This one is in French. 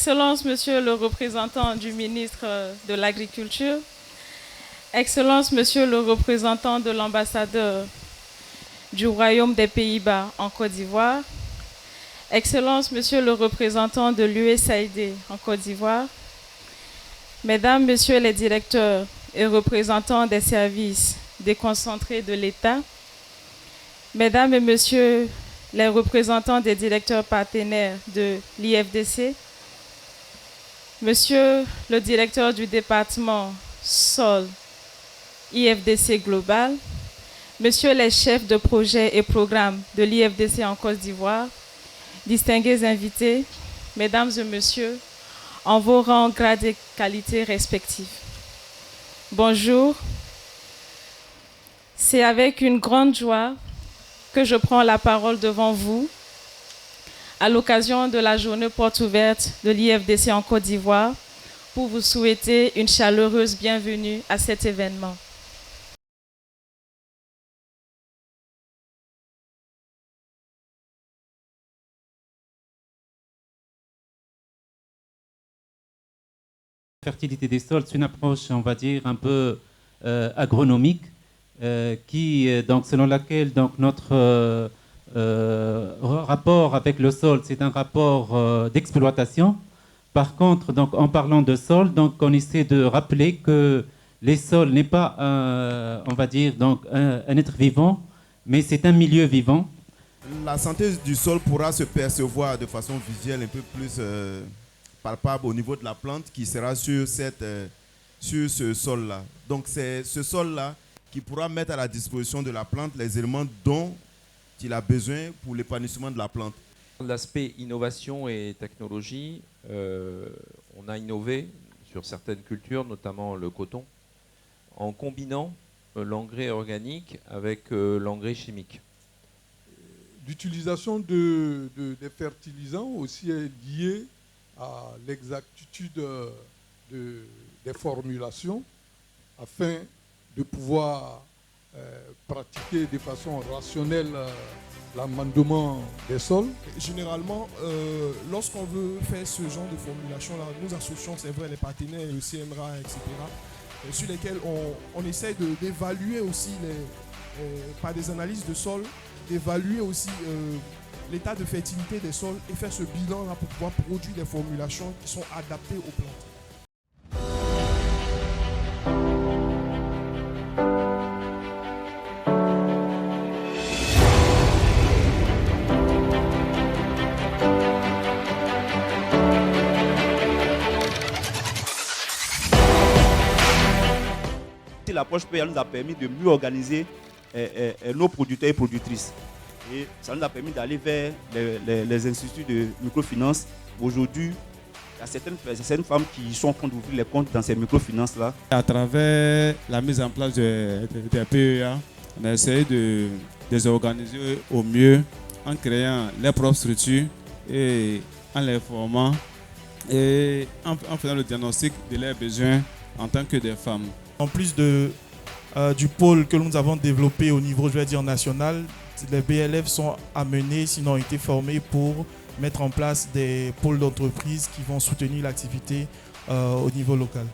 Excellences, Monsieur le représentant du ministre de l'Agriculture, Excellences, Monsieur le représentant de l'ambassadeur du Royaume des Pays-Bas en Côte d'Ivoire, Excellences, Monsieur le représentant de l'USAID en Côte d'Ivoire, Mesdames, Messieurs les directeurs et représentants des services déconcentrés de l'État, Mesdames et Messieurs les représentants des directeurs partenaires de l'IFDC, Monsieur le directeur du département SOL IFDC Global, Messieurs les chefs de projet et programmes de l'IFDC en Côte d'Ivoire, distingués invités, Mesdames et Messieurs, en vos rangs, grades et qualités respectifs. Bonjour. C'est avec une grande joie que je prends la parole devant vous à l'occasion de la journée porte ouverte de l'IFDC en Côte d'Ivoire pour vous souhaiter une chaleureuse bienvenue à cet événement. La fertilité des sols, c'est une approche, on va dire, un peu agronomique, donc, selon laquelle donc, notre rapport avec le sol, c'est un rapport d'exploitation. Par contre, donc, en parlant de sol, donc, on essaie de rappeler que les sols n'est pas, on va dire, donc, un être vivant, mais c'est un milieu vivant. La santé du sol pourra se percevoir de façon visuelle un peu plus palpable au niveau de la plante qui sera sur ce sol-là. Donc c'est ce sol-là qui pourra mettre à la disposition de la plante les éléments dont il a besoin pour l'épanouissement de la plante. L'aspect innovation et technologie, on a innové sur certaines cultures, notamment le coton, en combinant l'engrais organique avec l'engrais chimique. L'utilisation des fertilisants aussi est liée à l'exactitude des formulations afin de pouvoir pratiquer de façon rationnelle l'amendement des sols. Généralement, lorsqu'on veut faire ce genre de formulation-là, nous associons, c'est vrai, les partenaires, le CNRA, etc., sur lesquels on essaye d'évaluer aussi, par des analyses de sol, d'évaluer aussi l'état de fertilité des sols et faire ce bilan-là pour pouvoir produire des formulations qui sont adaptées aux plantes. L'approche PA nous a permis de mieux organiser nos producteurs et productrices. Et ça nous a permis d'aller vers les instituts de microfinance. Aujourd'hui, il y a certaines femmes qui sont en train d'ouvrir les comptes dans ces microfinances-là. À travers la mise en place des PEA, on a essayé de les organiser au mieux en créant leurs propres structures et en les formant et en faisant le diagnostic de leurs besoins en tant que des femmes. En plus du pôle que nous avons développé au niveau, je vais dire, national, les BLF sont amenés, sinon ont été formés pour mettre en place des pôles d'entreprise qui vont soutenir l'activité au niveau local.